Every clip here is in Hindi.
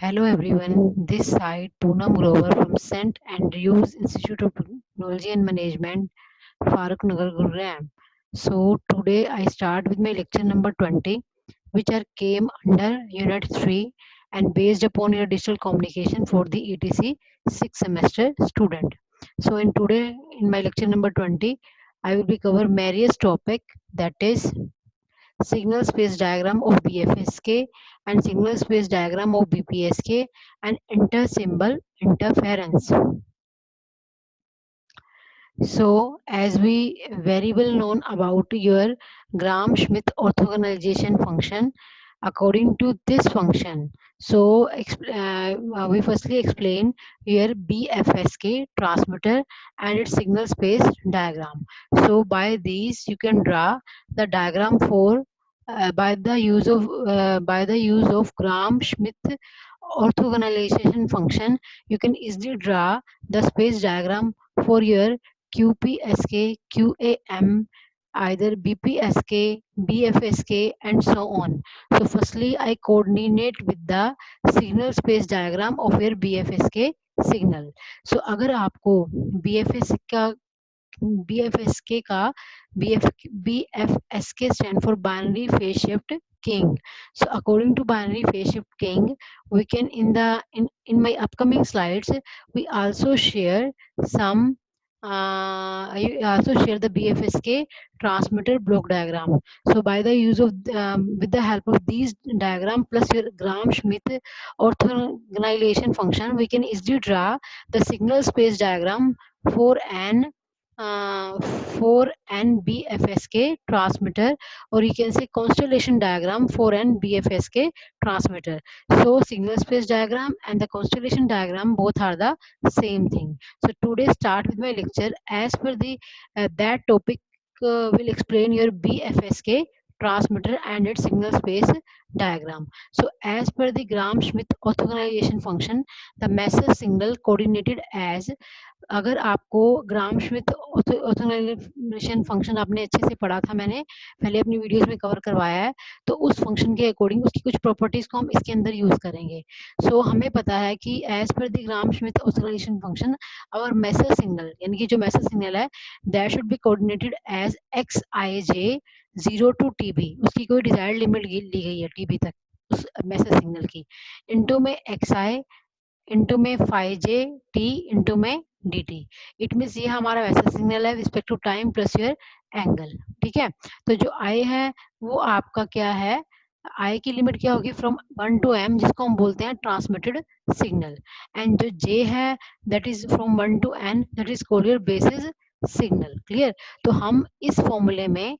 Hello everyone, this side Poonam Grover from St. Andrews Institute of Technology and Management, Farooq Nagar, Gurugram. So today I start with my lecture number 20, which are came under Unit 3 and based upon your digital communication for the ETC 6th semester student. So in my lecture number 20, I will be cover various topic, that is signal space diagram of BFSK and signal space diagram of BPSK and inter-symbol interference. So, as we very well known about your Gram-Schmidt orthogonalization function, according to this function, so we firstly explain here BFSK transmitter and its signal space diagram. So, by these you can draw the diagram for by the use of Gram-Schmidt orthogonalization function. You can easily draw the space diagram for your QPSK, QAM, either BPSK, BFSK, and so on. So, firstly, I coordinate with the signal space diagram of your BFSK signal. So, अगर आपको BFSK का BFSK का BFSK stand for binary phase shift king. So according to binary phase shift king, we can in my upcoming slides we also share some I also share the BFSK transmitter block diagram. So by the use of with the help of these diagram plus your Gram-Schmidt orthogonalization function, we can easily draw the signal space diagram for an uh, for an BFSK transmitter, or you can say constellation diagram for an BFSK transmitter. So signal space diagram and the constellation diagram both are the same thing. So today start with my lecture as per the that topic will explain your BFSK transmitter and its signal space diagram. So as per the Gram-Schmidt orthogonalization function, the message signal coordinated as, अगर आपको ग्राम श्मिट ऑर्थोगोनलाइजेशन फंक्शन आपने अच्छे से पढ़ा था, मैंने पहले अपनी वीडियोस में कवर करवाया है, तो उस फंक्शन के अकॉर्डिंग उसकी कुछ प्रॉपर्टीज को हम इसके अंदर यूज करेंगे. सो हमें पता है कि एज पर the Gram Schmidt orthogonalisation function और मैसेज सिग्नल यानी कि जो मैसेज सिग्नल है that should be coordinated as x i j 0 to TB. उसकी कोई डिजायर्ड लिमिट ली गई है टीबी तक उस मैसेज सिग्नल की, इनटू में एक्स आई इंटू में फाइव जे टी इंटू में डी टी. इट मीन्स ये हमारा वैसा सिग्नल है respect to time plus your angle. ठीक है, तो जो आई है वो आपका क्या है, आई की लिमिट क्या होगी फ्रॉम 1 to M, जिसको हम बोलते हैं ट्रांसमिटेड सिग्नल. एंड जो जे है that is from 1 to N, that is called your basis signal. Clear. तो हम इस फॉर्मूले में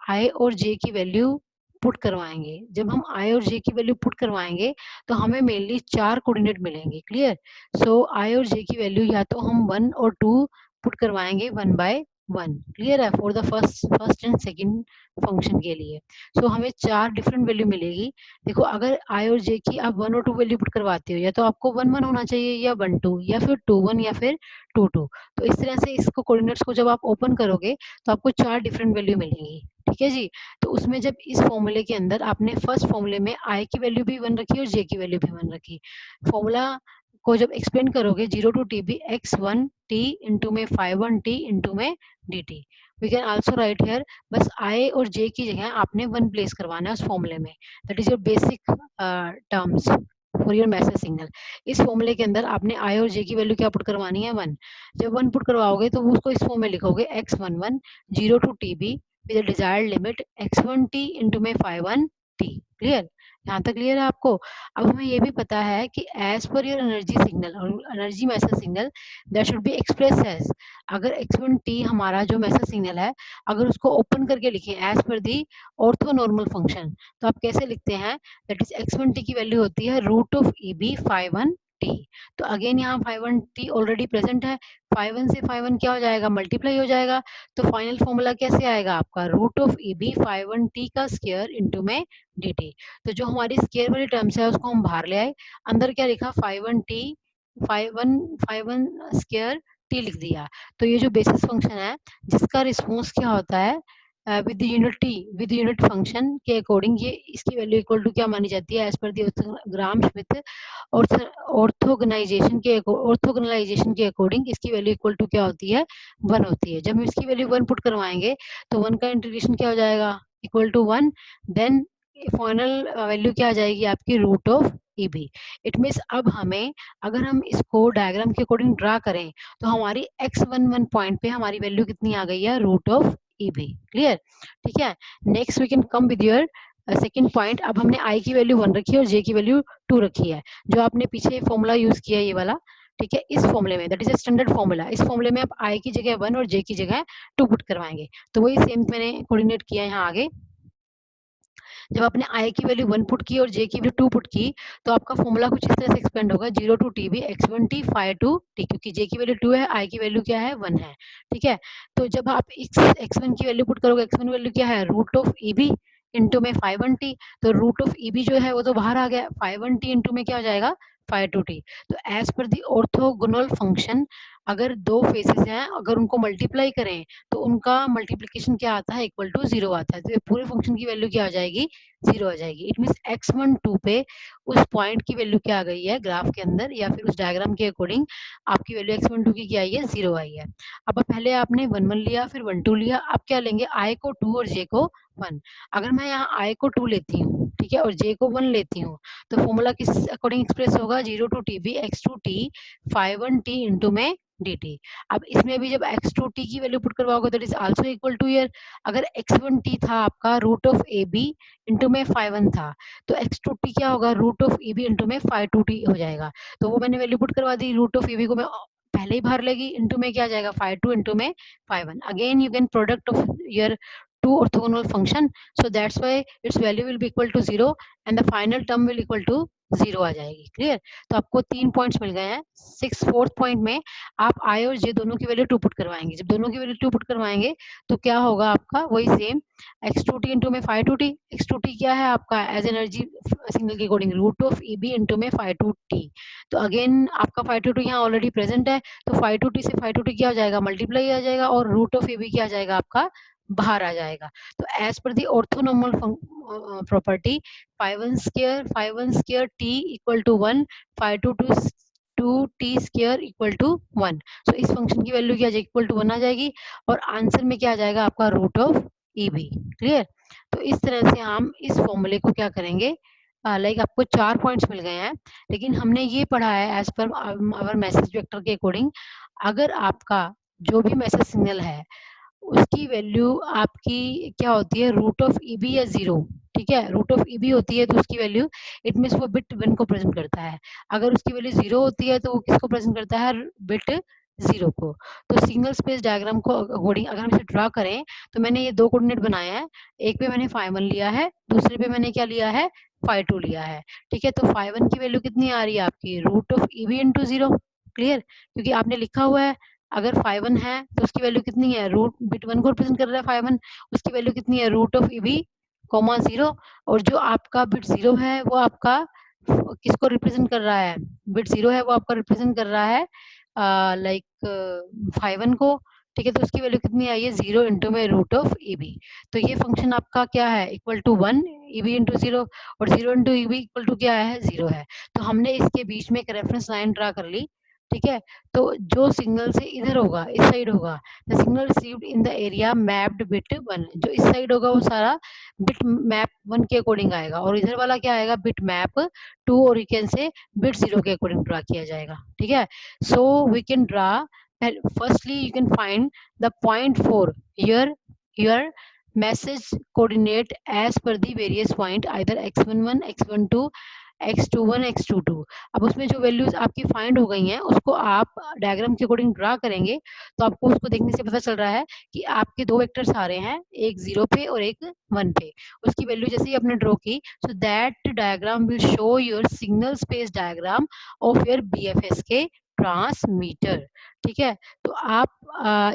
आई और जे की वैल्यू पुट करवाएंगे. जब हम आई और जे की वैल्यू पुट करवाएंगे तो हमें मेनली 4 कोऑर्डिनेट मिलेंगे. क्लियर. सो आई और जे की वैल्यू या तो हम 1 और 2 पुट करवाएंगे 1/1. क्लियर है, for the first and second function के लिए. सो हमें 4 डिफरेंट वैल्यू मिलेगी. देखो, अगर आई और जे की आप 1 और 2 वैल्यू पुट करवाते हो, या तो आपको 1 1 होना चाहिए, या 1 2, या फिर 2 1, या फिर 2 2. तो इस तरह से इसको कोऑर्डिनेट्स को जब आप ओपन करोगे तो आपको 4 डिफरेंट वैल्यू मिलेंगी. ठीक है जी. तो उसमें जब इस फॉर्मूले के अंदर आपने फर्स्ट फॉर्मूले में आई की वैल्यू भी 1 रखी और जे की वैल्यू भी 1 रखी, फॉर्मूला को जब एक्सप्लेन करोगे 0 to TB x1t इंटू में 5 1t इंटू में dt. We can also write here, बस आई और जे की जगह आपने 1 प्लेस करवाना है उस फॉर्मूले में. That is your basic terms for your message signal. इस फॉर्मूले के अंदर आपने आई और जे की वैल्यू क्या पुट करवानी है, 1. जब 1 पुट करवाओगे तो उसको इस फॉर्म में लिखोगे x11 0 to TB with a desired limit x1t into में 5 1t. क्लियर, यहाँ तक क्लियर है आपको. अब हमें ये भी पता है कि एज पर योर एनर्जी सिग्नल और energy message signal that should be express as, अगर x1t हमारा जो मैसेज सिग्नल है अगर उसको ओपन करके लिखें एज पर दी ऑर्थो नॉर्मल फंक्शन, तो आप कैसे लिखते हैं, दैट इज x1t की वैल्यू होती है √of EB 5 1t. तो अगेन यहाँ 5 1t ऑलरेडी प्रेजेंट है, 5 1 से 5 1 क्या हो जाएगा, मल्टीप्लाई हो जाएगा. तो फाइनल फॉर्मूला कैसे आएगा आपका, √of EB 5 1t का स्क्वायर इंटू में dt. तो जो हमारी स्क्वायर वाली टर्म्स है उसको हम बाहर ले आए, अंदर क्या लिखा 5 1t 5 1 स्क्वायर t लिख दिया. तो ये जो बेसिस फंक्शन है जिसका रिस्पॉन्स क्या होता है, विद यूनिट फंक्शन के अकॉर्डिंग ये इसकी वैल्यू इक्वल टू क्या मानी जाती है as per the grams with ऑर्थोगोनलाइजेशन के अकॉर्डिंग इसकी वैल्यू इक्वल टू क्या होती है 1 होती है। जब हम इसकी वैल्यू 1 पुट करवाएंगे तो 1 का इंटीग्रेशन क्या हो जाएगा equal to 1, then final value क्या आ जाएगी आपकी root of EB. It means अब हमें अगर हम इसको डायग्राम के अकॉर्डिंग ड्रा करें तो हमारी x11 पॉइंट पे हमारी वैल्यू कितनी आ गई है रूट ऑफ ईबी। क्लियर? ठीक है, next we can come with your second point. अब हमने आई की वैल्यू 1 रखी है और जे की वैल्यू 2 रखी है, जो आपने पीछे फॉर्मूला यूज किया ये वाला। ठीक है, इस फॉर्मूले में that is a standard formula, इस फॉर्मूले में आप आई की जगह 1 और जे की जगह 2 पुट करवाएंगे। तो वही सेम मैंने कोऑर्डिनेट किया यहाँ आगे। जब आपने आई की वैल्यू 1 पुट की और जे की वैल्यू 2 पुट की तो आपका फॉर्मूला कुछ इस तरह से एक्सपेंड होगा 0 to T B x1t 5 to T, क्योंकि जे की वैल्यू 2 है, आई की वैल्यू क्या है 1 है। ठीक है, तो जब आप x1 की वैल्यू पुट करोगे, x1 वैल्यू क्या है रूट ऑफ ईबी इंटू में 5 तो रूट ऑफ ईबी जो है वो तो बाहर आ गया, 5 इंटू में क्या हो जाएगा 5 तो एज पर दी ऑर्थोगोनल फंक्शन अगर दो फेसेस हैं अगर उनको मल्टीप्लाई करें तो उनका मल्टीप्लीकेशन क्या आता है इक्वल टू 0 आता है। तो ये पूरे फंक्शन की वैल्यू क्या आ जाएगी 0 आ जाएगी। इट मीन x12 पे उस पॉइंट की वैल्यू क्या आ गई है ग्राफ के अंदर या फिर उस डायग्राम के अकॉर्डिंग आपकी वैल्यू x12 की क्या आई है 0 आई है। अब पहले आपने 1 1 लिया फिर 1 2 लिया, अब क्या लेंगे i को 2 और j को 1। अगर मैं यहाँ i को 2 लेती हूँ ठीक है और j को 1 लेती हूँ तो फॉर्मूला किस अकॉर्डिंग एक्सप्रेस होगा 0 to T B x2t 5 into में dt। अब इसमें भी जब x2t की वैल्यू पुट करवाओगे that is also equal to year, अगर x1t था आपका root of A B into में 5 था तो x2t क्या होगा root of A B into में 5 हो जाएगा। तो वो मैंने वैल्यू पुट करवा दी, रूट ऑफ ए बी को मैं पहले ही बाहर लेगी इंटू में क्या जाएगा 5 इंटू में 5। Again you can product of your two orthogonal function, so that's why its value will be equal to 0 and the final term will equal to 0 आ जाएगी। क्लियर? तो आपको 3 पॉइंट्स मिल गए हैं। फोर्थ पॉइंट में आप आई और जे दोनों की वैल्यू 2 पुट करवाएंगे। जब दोनों की वैल्यू 2 पुट करवाएंगे तो क्या होगा आपका वही सेम x2t इंटू में 5 x2t क्या है आपका एज एनर्जी सिग्नल के according root of E B into में 5 तो अगेन आपका 5 यहाँ ऑलरेडी प्रेजेंट है तो 5 से 5 क्या हो जाएगा मल्टीप्लाई आ जाएगा और रूट ऑफ ए बी क्या आ जाएगा आपका बाहर आ जाएगा। तो as per the orthonormal property 5 1 square t equal to 1 5 2 t square equal to 1। So इस फंक्शन की वैल्यू क्या आ जाएगी इक्वल टू 1 आ जाएगी और आंसर में क्या आ जाएगा आपका root of E B. Clear? तो इस तरह से हम इस फॉर्मूले को क्या करेंगे लाइक आपको 4 पॉइंट्स मिल गए हैं, लेकिन हमने ये पढ़ा है as per our message vector के अकॉर्डिंग अगर आपका जो भी मैसेज सिग्नल है उसकी वैल्यू आपकी क्या होती है रूट ऑफ ई बी या 0। ठीक है, रूट ऑफ ई बी होती है तो उसकी वैल्यू इट मीन्स वो बिट 1 को प्रेजेंट करता है, अगर उसकी वैल्यू 0 होती है तो वो किसको प्रेजेंट करता है बिट 0 को। तो सिंगल स्पेस डायग्राम को अकॉर्डिंग अगर हम इसे ड्रा करें तो मैंने ये दो कोऑर्डिनेट बनाए हैं, एक पे मैंने 5 1 लिया है दूसरे पे मैंने क्या लिया है 5 2 लिया है। ठीक है, तो 5 1 की वैल्यू कितनी आ रही है आपकी root of E B into 0। Clear? क्योंकि आपने लिखा हुआ है अगर 5 1 है तो उसकी वैल्यू कितनी है रूट बिट 1 को रिप्रेजेंट कर रहा है 5 1, उसकी वैल्यू कितनी है root of E B comma 0। और जो आपका बिट 0 है वो आपका किसको रिप्रेजेंट कर रहा है बिट 0 है वो आपका रिप्रेजेंट कर रहा है लाइक 5 1 को। ठीक है, तो उसकी वैल्यू कितनी आई है 0 इंटू में रूट ऑफ ई बी। तो ये फंक्शन आपका क्या है equal to 1 E B into 0 और 0 into E B equal to क्या है 0 है। तो हमने इसके बीच में एक रेफरेंस लाइन ड्रा कर ली। ठीक है, तो जो सिग्नल से इधर होगा इस साइड होगा the signal received in the area mapped bit 1, जो इस साइड होगा वो सारा बिट मैप 1 के अकॉर्डिंग आएगा और इधर वाला क्या आएगा बिट मैप 2 और यू कैन से बिट 0 के अकॉर्डिंग ड्रा किया जाएगा। ठीक है, so we can draw firstly you can find the point 4 your message coordinate as per the various point either x11 x12 x21 x22। अब उसमें जो वैल्यूज आपकी फाइंड हो गई हैं उसको आप डायग्राम के अकॉर्डिंग ड्रा करेंगे तो आपको उसको देखने से पता चल रहा है कि आपके दो वेक्टर्स आ रहे हैं, एक 0 पे और एक 1 पे। उसकी वैल्यू जैसे ही आपने ड्रॉ की so that diagram will show your signal space diagram of your BFS के ट्रांसमीटर। ठीक है, तो आप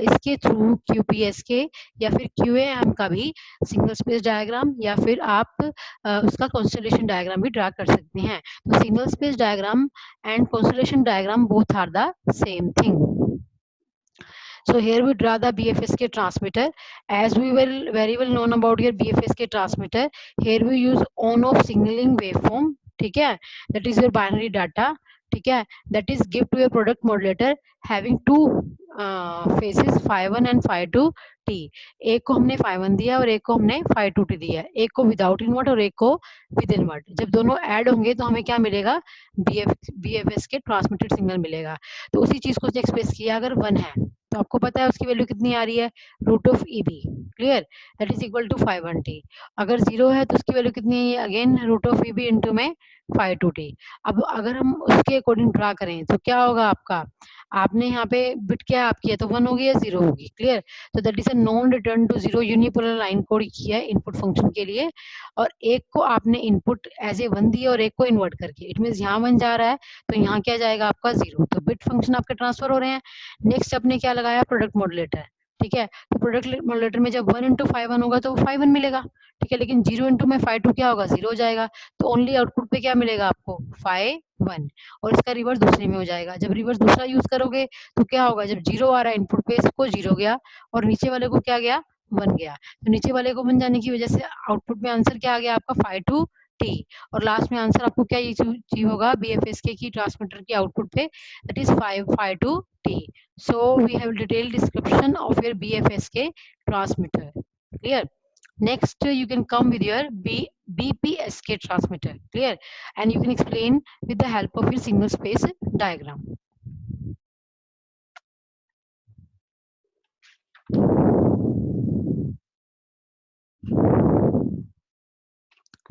इसके थ्रू क्यूपीएस के या फिर क्यूएएम का भी सिंगल स्पेस डायग्राम या फिर आप उसका कॉन्स्टेलेशन डायग्राम भी ड्रा कर सकते हैं। तो single space diagram and constellation diagram both are the same thing. So here we draw the BFSK transmitter. As we will very well known about your BFSK transmitter, here we use on-off signaling waveform. ठीक है, that is your binary data. ठीक है, that is give to your product modulator having two phases phi 1 and phi 2 t. एक को हमने phi 1 दिया और एक को हमने phi 2 t दिया, एक को विदाउट इनवर्ट और एक को विद इनवर्ट. जब दोनों ऐड होंगे तो हमें क्या मिलेगा, BFS के ट्रांसमिटेड सिग्नल मिलेगा. तो उसी चीज को एक्सप्रेस किया, अगर 1 है तो आपको पता है उसकी वैल्यू कितनी आ रही है, root of E B. Clear, that is equal to 5/1t. अगर 0 है तो उसकी वैल्यू कितनी है, again root of E B into में 5/2t. अब अगर हम उसके अकॉर्डिंग ड्रा करें तो क्या होगा आपका, आपने यहाँ पे बिट क्या आपकी है तो 1 होगी या 0 होगी. क्लियर, तो that is a non return to 0 unipolar line code किया है इनपुट फंक्शन के लिए, और एक को आपने इनपुट एज ए 1 दिया और एक को इन्वर्ट करके. इट मीन यहाँ 1 जा रहा है तो यहाँ क्या जाएगा आपका 0. तो बिट फंक्शन आपके ट्रांसफर हो रहे हैं. नेक्स्ट आपने क्या लगाया, प्रोडक्ट मॉड्यूलेटर. ठीक है, तो प्रोडक्ट मॉड्यूलेटर में जब 1 इंटू 5/1 होगा तो 5/1 मिलेगा. ठीक है, लेकिन 0 इंटू में 5/2 क्या होगा, 0 हो जाएगा. तो ओनली आउटपुट पे क्या मिलेगा आपको, 5/1, और इसका रिवर्स दूसरे में हो जाएगा. जब रिवर्स दूसरा यूज करोगे तो क्या होगा, जब 0 आ रहा है इनपुट पे इसको 0 गया और नीचे वाले को क्या गया, 1 गया. तो नीचे वाले को 1 जाने की वजह से आउटपुट में आंसर क्या आ गया आपका, 5/2t. और लास्ट में आंसर आपको क्या ये होगा, BFSK की ट्रांसमीटर की आउटपुट पे, that is 5/2t. So we have detailed description of your BFSK transmitter. Clear. Next you can come with your BPSK transmitter. Clear, and you can explain with the help of your single space diagram.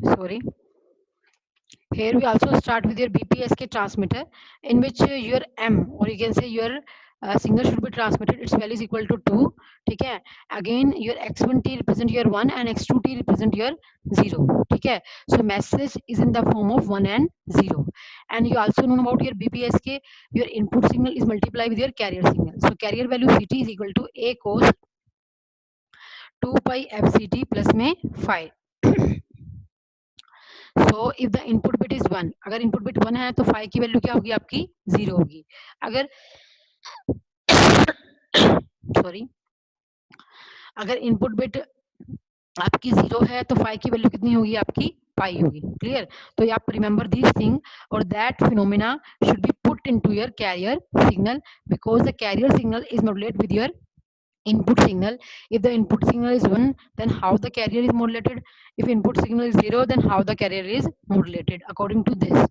Sorry. Here we also start with your BPSK transmitter, in which your M, or you can say your signal should be transmitted, its value is equal to 2. ठीक है, again your x1t represent your 1 and x2t represent your 0. ठीक है, so message is in the form of 1 and 0. And you also know about your BPSK, your input signal is multiplied with your carrier signal. So carrier value CT is equal to a cos 2 pi fct plus में 5. So if the input bit is 1, अगर input bit 1 है तो 5 की वैल्यू क्या होगी आपकी, 0 होगी. अगर सॉरी, अगर इनपुट बिट आपकी 0 है तो 5 की वैल्यू कितनी होगी आपकी, पाई होगी. क्लियर, तो आप रिमेंबर दिस थिंग, और that phenomena should be put into your carrier signal, because the carrier signal is modulated with your input signal. If the input signal is 1, then how the carrier is modulated. If input signal is 0, then how the carrier is modulated according to this.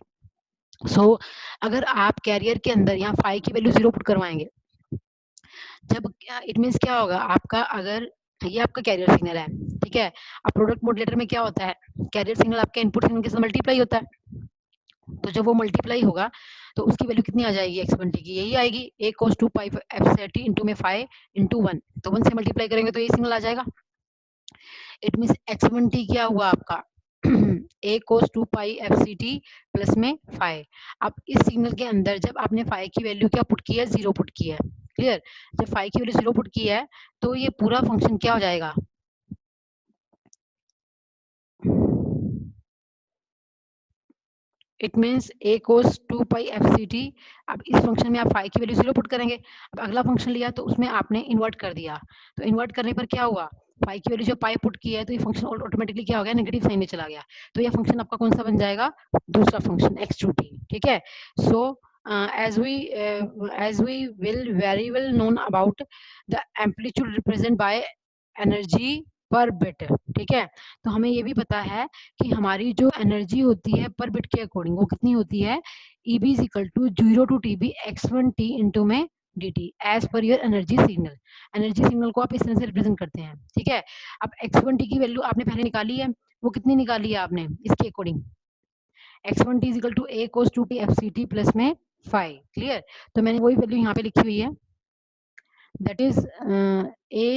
So अगर आप कैरियर के अंदर यहाँ 5 की वैल्यू 0 पुट करवाएंगे, जब इट मीन्स क्या होगा आपका, अगर ये आपका कैरियर सिग्नल है, ठीक है, अब प्रोडक्ट मॉड्यूलेटर में क्या होता है, कैरियर सिग्नल आपके इनपुट सिग्नल के साथ मल्टीप्लाई होता है. तो जब वो मल्टीप्लाई होगा तो उसकी वैल्यू कितनी आ जाएगी, x1t की यही आएगी, a cos 2 pi fct into में 5 इंटू 1. तो 1 से मल्टीप्लाई करेंगे तो ये सिग्नल आ जाएगा. इट मीन्स x1t क्या हुआ आपका, a cos 2 pi fct plus में 5. अब इस सिग्नल के अंदर जब आपने 5 की वैल्यू क्या पुट की है, 0 पुट की है. क्लियर, जब 5 की वैल्यू 0 पुट की है तो ये पूरा फंक्शन क्या हो जाएगा, it means a cos 2 pi fct. अब इस फंक्शन में आप 5 की वैल्यू 0 पुट करेंगे. अब अगला फंक्शन लिया तो उसमें आपने इन्वर्ट कर दिया, तो इन्वर्ट करने पर क्या हुआ, 5 की वैल्यू जो पाई पुट की है तो ये फंक्शन ऑटोमेटिकली क्या हो गया, नेगेटिव साइन में चला गया. तो ये फंक्शन आपका कौन सा बन जाएगा, दूसरा फंक्शन x2t. ठीक है, सो as we will very well known about the amplitude represent by energy पर बिट. ठीक है, तो हमें ये भी पता है कि हमारी जो एनर्जी होती है पर बिट के अकॉर्डिंग वो कितनी होती है, EB is equal to 0 to TB x1t into में dt एज पर your energy signal. Energy signal को आप इस तरह से रिप्रेजेंट करते हैं. ठीक है, अब x1t की वैल्यू आपने पहले निकाली है, वो कितनी निकाली है आपने इसके according, x1t is equal to a cos 2t fct plus में 5. क्लियर, तो मैंने वही वैल्यू यहाँ पे लिखी हुई है, दैट इज a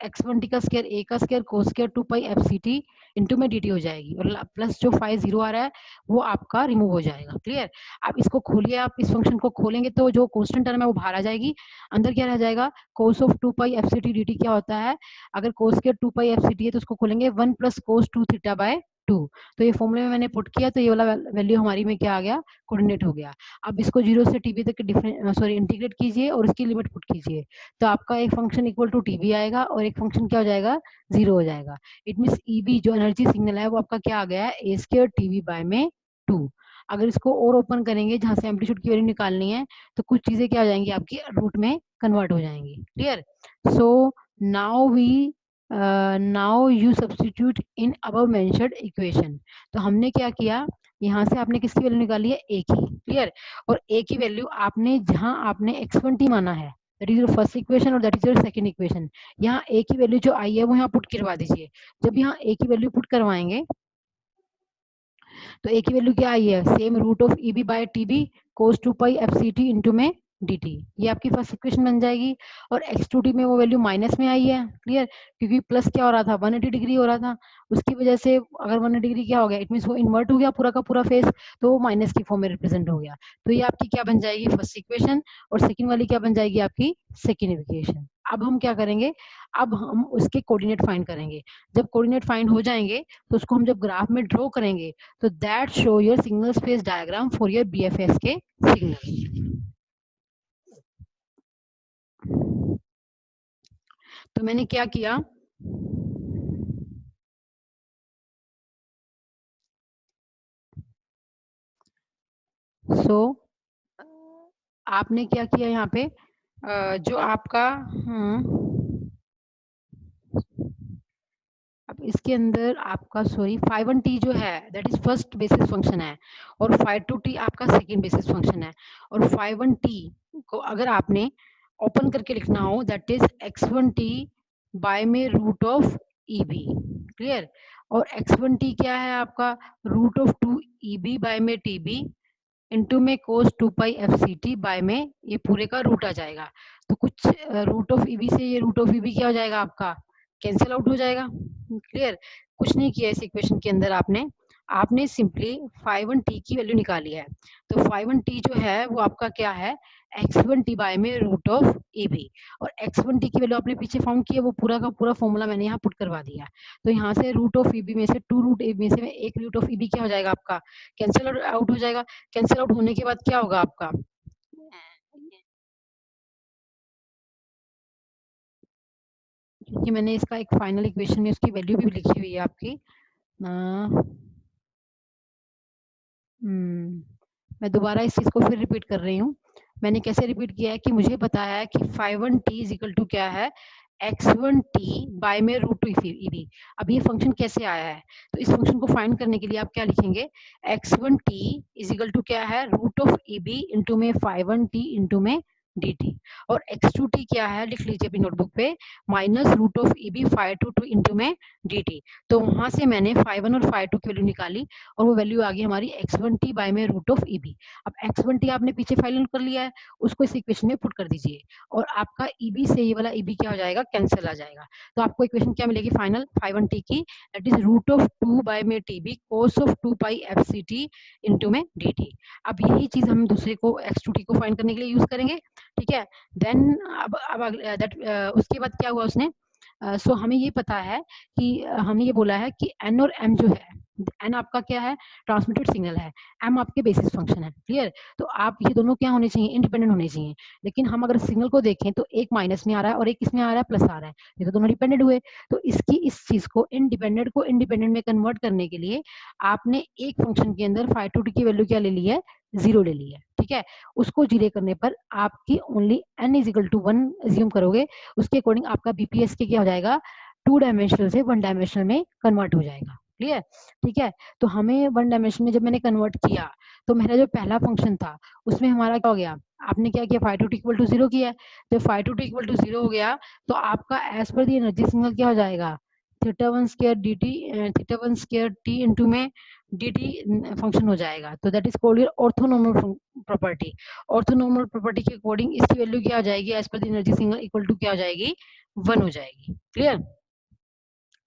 x1t का स्क्वायर a का square cos square 2 pi fct into में dt हो जाएगी, और प्लस जो 5 0 आ रहा है वो आपका रिमूव हो जाएगा. क्लियर, आप इसको खोलिए, आप इस फंक्शन को खोलेंगे तो जो कांस्टेंट टर्म है वो बाहर आ जाएगी, अंदर क्या रह जाएगा, cos of 2 pi fct dt क्या होता है, अगर cos स्क्वायर 2 pi fct है तो उसको खोलेंगे 1 प्लस cos 2 थीटा बाय 2। तो ये फॉर्मूले में मैंने पुट किया तो ये वाला वैल्यू हमारी में क्या आ गया, कोऑर्डिनेट हो गया। अब इसको 0 से टीबी तक इंटीग्रेट कीजिए और इसकी लिमिट पुट कीजिए, तो आपका एक फंक्शन इक्वल टू टीबी आएगा और एक फंक्शन क्या हो जाएगा, 0 हो जाएगा। इट मीन्स ईबी जो एनर्जी सिग्नल है वो आपका क्या आ गया है, ए स्क्वायर टीवी बाय में 2। अगर इसको और ओपन करेंगे जहां से एम्पलीट्यूड की वैल्यू निकालनी है तो कुछ चीजें क्या हो जाएंगी आपकी रूट में कन्वर्ट हो जाएंगी। Clear? So now we now you substitute in above mentioned equation. तो हमने क्या किया, यहाँ से आपने किसकी वैल्यू निकाली है, ए की। क्लियर? और ए की वैल्यू आपने जहां आपने x1t माना है, that is your first equation और that is your second equation, यहाँ ए की वैल्यू जो आई है वो यहाँ पुट करवा दीजिए। जब यहाँ ए की वैल्यू पुट करवाएंगे तो ए की वैल्यू क्या आई है, same root of E B by T B cos 2 pi F C T into में डी टी, ये आपकी फर्स्ट इक्वेशन बन जाएगी। और एक्स टू टी में वो वैल्यू माइनस में आई है। क्लियर? क्योंकि प्लस क्या हो रहा था, 180 डिग्री हो रहा था, उसकी वजह से अगर 180 डिग्री क्या हो गया, इट मीन्स वो इन्वर्ट हो गया पूरा का पूरा फेस, तो वो माइनस की फॉर्म में रिप्रेजेंट हो गया। तो ये आपकी क्या बन जाएगी, फर्स्ट इक्वेशन, और सेकंड वाली क्या बन जाएगी आपकी, सेकंड इक्वेशन। अब हम क्या करेंगे, अब हम उसके कोऑर्डिनेट फाइंड करेंगे। जब कोऑर्डिनेट फाइंड हो जाएंगे तो उसको हम जब ग्राफ में ड्रॉ करेंगे तो that show your signal space diagram for your BFS के सिग्नल। तो मैंने क्या किया, आपने क्या किया यहाँ पे, जो आपका अब इसके अंदर आपका सॉरी 5 जो है that is first basis function है और 5 आपका सेकंड बेसिस फंक्शन है। और 5 को अगर आपने ओपन करके लिखना हो दैट इज x1t बाय में root of E B. Clear? और x1t क्या है आपका, root of 2 E B by में टी बी इंटू में cos 2 pi F C T by में ये पूरे का रूट आ जाएगा। तो कुछ रूट ऑफ ईबी से ये रूट ऑफ ईबी क्या हो जाएगा आपका, कैंसिल आउट हो जाएगा। क्लियर? कुछ नहीं किया इस इक्वेशन के अंदर आपने, आपने सिंपली 5 की वैल्यू निकाली है। तो 5 जो है वो आपका क्या है, x1t बाय में रूट ऑफ ए बी। और x1t की वैल्यू आपने पीछे फाउंड की है, वो पूरा का पूरा फॉर्मूला मैंने यहाँ पुट करवा दिया। तो यहाँ से रूट ऑफ ईबी में से 2 रूट ए में से एक रूट ऑफ ईबी क्या हो जाएगा आपका, कैंसिल आउट हो जाएगा। कैंसिल आउट होने के बाद क्या होगा आपका, क्योंकि मैंने इसका एक फाइनल इक्वेशन में उसकी वैल्यू भी लिखी हुई है आपकी। मैं दोबारा इस चीज को फिर रिपीट कर रही हूँ। मैंने कैसे रिपीट किया है कि मुझे बताया है कि 5 इज इक्वल टू क्या है, x1t बाय में रूट टू ईबी। अब ये फंक्शन कैसे आया है, तो इस फंक्शन को फाइंड करने के लिए आप क्या लिखेंगे, x1t इज इक्वल टू क्या है, रूट ऑफ ईबी इंटू में 5 इंटू में dt। और x2t क्या है, लिख लीजिए अपनी नोटबुक पे, minus root of EB 5 into में dt। तो वहां से मैंने 5 और 5 की वैल्यू निकाली और वो वैल्यू आ गई हमारी x1t बाय में रूट ऑफ ईबी। अब x1t आपने पीछे फाइनल कर लिया है, उसको इस इक्वेशन में पुट कर दीजिए और आपका ईबी से ये वाला ईबी क्या हो जाएगा, कैंसिल आ जाएगा। तो आपको इक्वेशन क्या मिलेगी फाइनल 5t की, that is root of 2 by में TB cos of 2 pi F C T into में dt। अब यही चीज हम दूसरे को x2t को फाइंड करने के लिए यूज करेंगे। ठीक है? देन अब उसके बाद क्या हुआ उसने, सो हमें ये पता है कि हमें ये बोला है कि एन और एम जो है, एन आपका क्या है, ट्रांसमिटेड सिग्नल है, एम आपके बेसिस फंक्शन है। क्लियर? तो आप ये दोनों क्या होने चाहिए, इंडिपेंडेंट होने चाहिए। लेकिन हम अगर सिग्नल को देखें तो एक माइनस में आ रहा है और एक किसमें आ रहा है, प्लस आ रहा है, ये तो दोनों डिपेंडेंट हुए। तो इसकी इस चीज को इंडिपेंडेंट में कन्वर्ट करने के लिए आपने एक फंक्शन के अंदर 5 की वैल्यू क्या ले ली है, 0 ले ली है। ठीक है? उसको 0 करने पर आपकी only n is equal to 1 assume करोगे, उसके अकॉर्डिंग आपका बीपीएस के क्या हो जाएगा, 2 डायमेंशनल से 1 डायमेंशनल में कन्वर्ट हो जाएगा। क्लियर? ठीक है? तो हमें 1 डायमेंशन में जब मैंने कन्वर्ट किया तो मेरा जो पहला फंक्शन था उसमें हमारा क्या हो गया, आपने क्या किया, 5 इक्वल टू 0 किया। जब 5 इक्वल टू 0 हो गया तो आपका एज पर दी एनर्जी सिग्नल क्या हो जाएगा, theta 1 square dt, theta 1 square t into में dt फंक्शन हो जाएगा। तो that is called your orthonormal property. Orthonormal property के अकॉर्डिंग इसकी वैल्यू क्या हो जाएगी, एज पर the energy signal equal to क्या हो जाएगी, 1 हो जाएगी। क्लियर?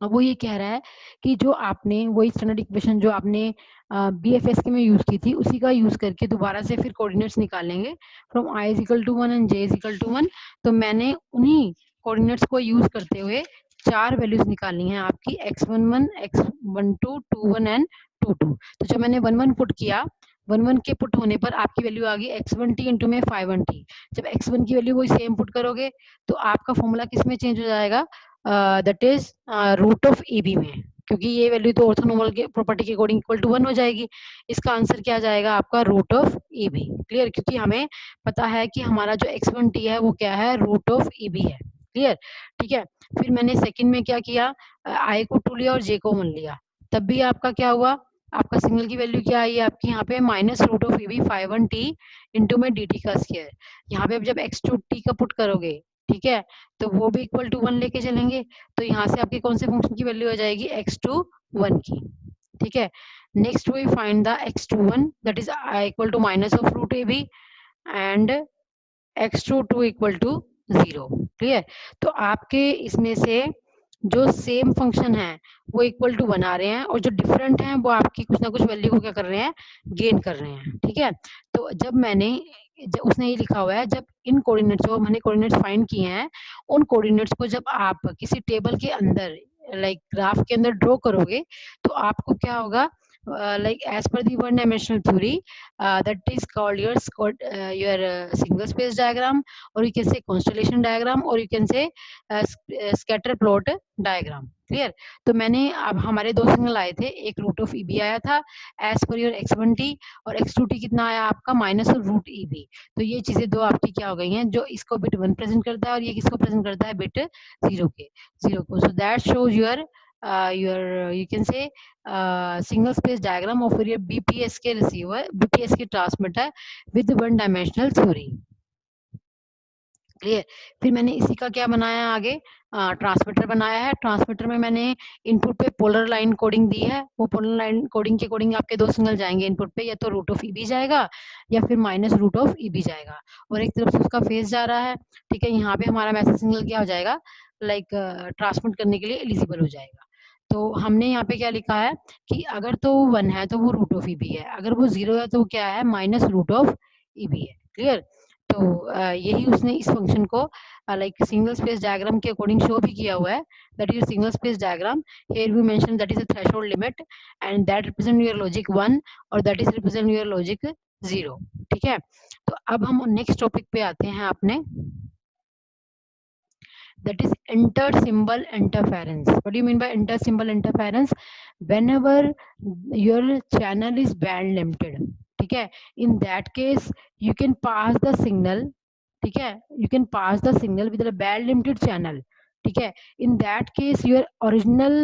अब वो ये कह रहा है कि जो आपने वही स्टैंडर्ड इक्वेशन जो आपने बीएफएस के में यूज की थी उसी का यूज करके दोबारा से फिर कोऑर्डिनेट्स निकालेंगे from i is equal to 1 and j is equal to 1। तो मैंने उन्हीं कोऑर्डिनेट्स को यूज करते हुए चार वैल्यूज निकालनी है आपकी x11, x12, 21 एंड 22। तो जब मैंने 11 पुट किया, 11 के पुट होने पर आपकी वैल्यू आ गई x1t इंटू में 5t। जब x1 की वैल्यू वही सेम पुट करोगे तो आपका फॉर्मूला किस में चेंज हो जाएगा, that is root of A B में, क्योंकि ये वैल्यू तो ऑर्थोनॉर्मल के प्रॉपर्टी के अकॉर्डिंग इक्वल टू 1 हो जाएगी। इसका आंसर क्या जाएगा आपका, root of A B. Clear, क्योंकि हमें पता है कि हमारा जो x1t है वो क्या है, रूट ऑफ ए बी है। क्लियर, ठीक है। फिर मैंने सेकंड में क्या किया, आई को 2 लिया और जे को 1 लिया, तब भी आपका क्या हुआ, आपका सिग्नल की वैल्यू क्या आई है आपकी यहाँ पे, minus root of A B 5 T into में डी टी का स्क्वायर। यहाँ पे अब जब एक्स टू टी का पुट करोगे, ठीक है, तो वो भी इक्वल टू 1 लेके चलेंगे, तो यहाँ से आपके कौन से फंक्शन की वैल्यू आ जाएगी, एक्स टू 1 की। ठीक है, next we find the x21 that is equal to minus of root A B and x22 equal to 0। Clear, तो आपके इसमें से जो सेम फंक्शन है वो इक्वल टू बना रहे हैं, और जो डिफरेंट है वो आपकी कुछ ना कुछ वैल्यू को क्या कर रहे हैं, गेन कर रहे हैं। ठीक है, तो जब मैंने, जब उसने ये लिखा हुआ है, जब इन कोऑर्डिनेट्स जो मैंने कोऑर्डिनेट्स फाइंड किए हैं, उन कोऑर्डिनेट्स को जब आप किसी टेबल के अंदर लाइक ग्राफ के अंदर ड्रॉ करोगे, तो आपको क्या होगा, like as per the one dimensional theory, that is called your single space diagram, or you can say constellation diagram, or you can say scatter plot diagram। Clear, तो मैंने अब हमारे दो सिग्नल आए थे, एक रूट ऑफ ई बी आया था एज पर योर x1t, और x2t कितना आया आपका, minus of root E B. तो ये चीजें दो आपकी क्या हो गई हैं, जो इसको बिट 1 प्रेजेंट करता है और ये किसको प्रेजेंट करता है, बिट 0 को। So that shows your you can say single space diagram of your BPSK receiver, BPSK transmitter with one dimensional theory। Clear, फिर मैंने इसी का क्या बनाया आगे, ट्रांसमीटर बनाया है। ट्रांसमीटर में मैंने इनपुट पे पोलर लाइन कोडिंग दी है, वो पोलर लाइन कोडिंग के कोडिंग आपके दो सिग्नल जाएंगे इनपुट पे, या तो रूट ऑफ ई बी जाएगा या फिर minus root of E B जाएगा, और एक तरफ से उसका फेज जा रहा है। ठीक है, यहाँ पे हमारा मैसेज सिग्नल क्या हो जाएगा, लाइक ट्रांसमिट करने के लिए एलिजिबल हो जाएगा। तो हमने यहाँ पे क्या लिखा है कि अगर तो 1 है तो वो रूट ऑफ ई बी है, अगर वो 0 है तो क्या है, minus root of E B है। क्लियर, तो यही उसने इस फंक्शन को लाइक सिंगल स्पेस डायग्राम के अकॉर्डिंग शो भी किया हुआ है, that is single space diagram. Here we mention that is a threshold limit and that represent your logic 1 और that is represent your logic 0। ठीक है, तो अब हम नेक्स्ट टॉपिक पे आते हैं अपने, that is inter symbol interference। What do you mean by inter symbol interference? Whenever your channel is band limited, ठीक है, in that case you can pass the signal, ठीक है, you can pass the signal with a band limited channel। ठीक है, in that case your original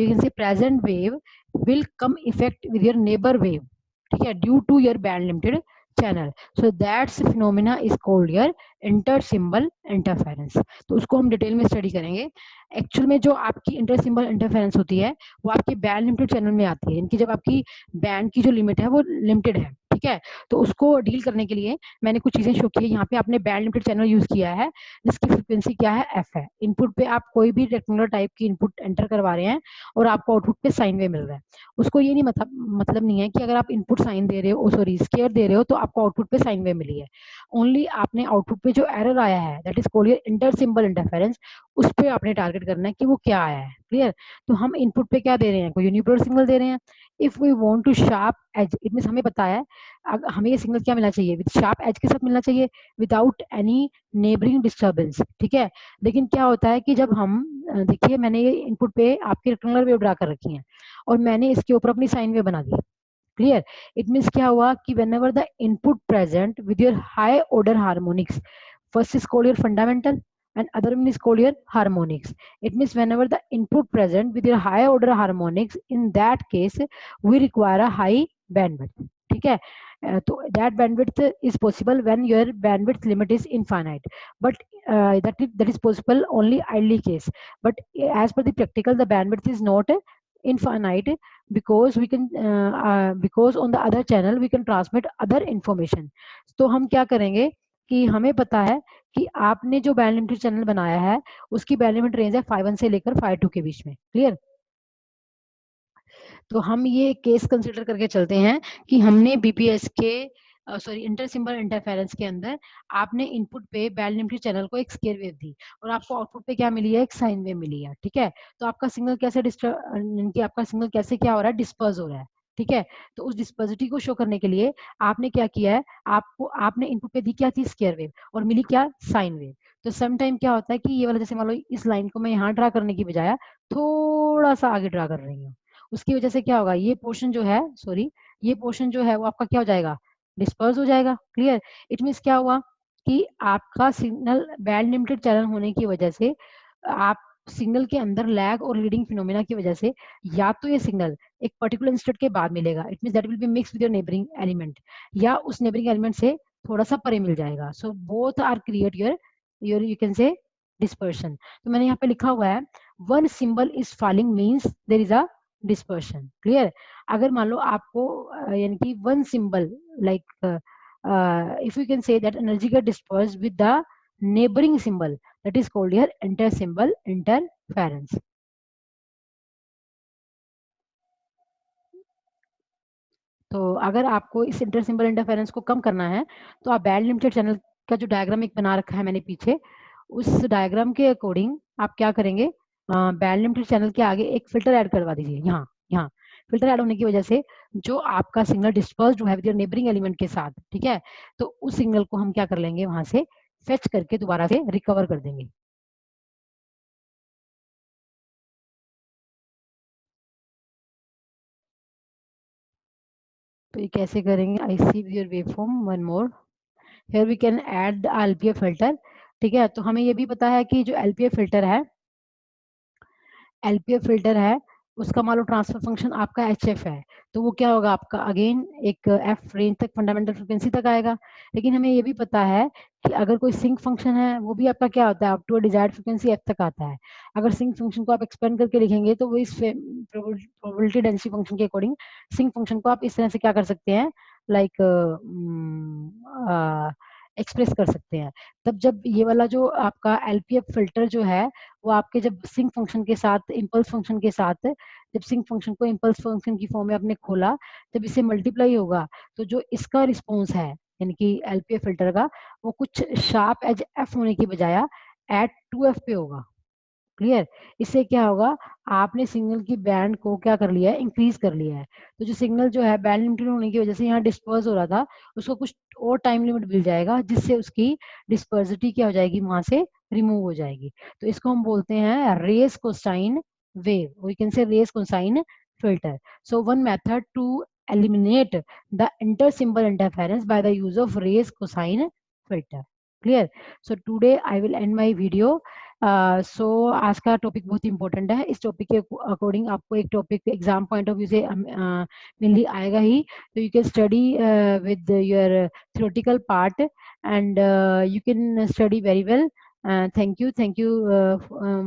you can say present wave will come effect with your neighbor wave, ठीक है, due to your band limited channel। So that's phenomena is called your inter symbol interference. तो उसको हम डिटेल में स्टडी करेंगे। एक्चुअल में जो आपकी इंटर सिंबल इंटरफेरेंस होती है वो आपके बैंड लिमिटेड चैनल में आती है, इनकी जब आपकी बैंड की जो लिमिट है वो लिमिटेड है। ठीक है, तो उसको डील करने के लिए मैंने कुछ चीजें शो की है। यहाँ पे आपने बैंड लिमिटेड चैनल यूज किया है जिसकी फ्रिक्वेंसी क्या है, एफ है। इनपुट पे आप कोई भी रेक्टेंगुलर टाइप की इनपुट एंटर करवा रहे हैं और आपको आउटपुट पे साइन वेव मिल रहा है। उसको ये नहीं मतलब नहीं है कि अगर आप इनपुट साइन दे रहे हो, सॉरी स्केयर दे रहे हो, तो आपको आउटपुट पे साइन वेव मिली है। ओनली आपने आउटपुट पे जो एरर आया है that is called inter symbol interference, उस पे आपने टारगेट करना है कि वो क्या आया है। क्लियर, तो हम इनपुट पे क्या दे रहे हैं, कोई यूनिपोलर सिग्नल दे रहे हैं। If we want to sharp edge, it means हमें पता है हमें ये सिग्नल क्या मिलना चाहिए, विद शार्प एज के साथ मिलना चाहिए, विदाउट एनी नेबरिंग डिस्टर्बेंस। ठीक है, लेकिन क्या होता है कि जब हम देखिए मैंने ये इनपुट पे आपकी रेक्टेंगुलर वेव ड्रा कर रखी है और मैंने इसके ऊपर अपनी साइन वेव बना दी। क्लियर, इट मीन्स क्या हुआ कि whenever the input present with your high order harmonics, first is called your fundamental and other one is called your harmonics। it means whenever the input present with your high order harmonics, in that case we require a high bandwidth। ठीक है, तो that bandwidth is possible when your bandwidth limit is infinite, but that is possible only ideally case, but as per the practical the bandwidth is not infinite, because we can because on the other channel we can transmit other information। तो हम क्या करेंगे कि हमें पता है कि आपने जो बैंड लिमिटेड चैनल बनाया है उसकी बैंड लिमिट रेंज है 5.1 से लेकर 5.2 के बीच में। क्लियर, तो हम ये केस कंसिडर करके चलते हैं कि हमने बीपीएस के सॉरी इंटर सिंबल इंटरफेरेंस के अंदर आपने इनपुट पे बैंड लिमिटेड चैनल को एक स्केयर वेव दी और आपको आउटपुट पे क्या मिली है, एक साइन वेव मिली है, ठीक है। तो आपका सिग्नल कैसे आपका सिग्नल कैसे क्या हो रहा है, डिस्पर्स हो रहा है, ठीक है। तो उस डिस्पर्सिटी को शो करने के लिए आपने क्या किया है, आपको आपने इनपुट पे दी क्या थी, स्केयर वेव, और मिली क्या, साइन वेव। तो सम टाइम क्या होता है कि ये वाला, जैसे मान लो इस लाइन को मैं यहाँ ड्रा करने की बजाय थोड़ा सा आगे ड्रा कर रही हूँ, उसकी वजह से क्या होगा, ये पोर्शन जो है, सॉरी, ये पोर्शन जो है वो आपका क्या हो जाएगा, डिस्पर्स हो जाएगा। क्लियर। इट मीन्स क्या हुआ कि आपका सिग्नल बैंड लिमिटेड चैनल होने की वजह से आप सिग्नल के अंदर लैग और लीडिंग फिनोमेना की वजह से या तो ये सिग्नल एक पर्टिकुलर इंस्टेंट के बाद मिलेगा, it means that will be mix with your neighbouring element, या उस नेबरिंग एलिमेंट से थोड़ा सा परे मिल जाएगा। So both are create your you can say dispersion. तो मैंने यहाँ पे लिखा हुआ है one symbol is falling means there is a dispersion. Clear. अगर मान लो आपको यानी कि one symbol like if you can say that energy get dispersed with the neighboring symbol, that is called here inter symbol interference. तो अगर आपको इस इंटर सिंबल इंटरफेरेंस को कम करना है तो आप बैंड लिमिटेड चैनल का जो डायग्राम एक बना रखा है मैंने पीछे, उस डायग्राम के अकॉर्डिंग आप क्या करेंगे, बैंड लिमिटेड चैनल के आगे एक फिल्टर ऐड करवा दीजिए। यहाँ यहाँ फिल्टर ऐड होने की वजह से जो आपका सिग्नल डिस्पर्स्ड हुआ है विद योर नेबरिंग एलिमेंट के साथ, ठीक है, तो उस सिग्नल को हम क्या कर लेंगे, वहां से फेच करके दोबारा से रिकवर कर देंगे। तो ये कैसे करेंगे, I see your waveform one more, here we can add the LPF filter. ठीक है, तो हमें ये भी पता है कि जो एलपीएफ फिल्टर है, एलपीएफ फिल्टर है, उसका मान लो ट्रांसफर फंक्शन आपका एच एफ है, तो वो क्या होगा आपका, अगेन एक एफ रेंज तक फंडामेंटल फ्रिक्वेंसी तक आएगा। लेकिन हमें ये भी पता है कि अगर कोई सिंक फंक्शन है वो भी आपका क्या होता है, up to desired frequency F तक आता है। अगर सिंक फंक्शन को आप एक्सपेंड करके लिखेंगे तो वो इस प्रोबेबिलिटी डेंसिटी फंक्शन के अकॉर्डिंग सिंक फंक्शन को आप इस तरह से क्या कर सकते हैं, लाइक एक्सप्रेस कर सकते हैं। तब जब ये वाला जो आपका एलपीएफ फिल्टर जो है वो आपके जब सिंक फंक्शन के साथ, इम्पल्स फंक्शन के साथ, जब सिंक फंक्शन को इम्पल्स फंक्शन की फॉर्म में आपने खोला, जब इसे मल्टीप्लाई होगा तो जो इसका रिस्पॉन्स है यानी कि एलपीएफ फिल्टर का, वो कुछ शार्प एज एफ होने की बजाय एट टू एफ पे होगा। क्लियर। इससे क्या होगा, आपने सिग्नल की बैंड को क्या कर लिया है, इंक्रीज कर लिया है। तो जो सिग्नल जो है बैंड लिमिटेड होने की वजह से यहाँ डिस्पर्स हो रहा था, उसको कुछ और टाइम लिमिट मिल जाएगा जिससे उसकी डिस्पर्सिटी क्या हो जाएगी, वहां से रिमूव हो जाएगी। तो इसको हम बोलते हैं raised cosine wave, we can say raised cosine filter. So one method to eliminate the inter-symbol interference by the use of rays cosine filter. Clear? So today I will end my video. सो आज का टॉपिक बहुत इंपॉर्टेंट है। इस टॉपिक के अकॉर्डिंग आपको एक topic exam point of view से मेनली आएगा ही, तो you can study with your theoretical part and you can study very well. Thank you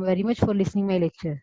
very much for listening my lecture.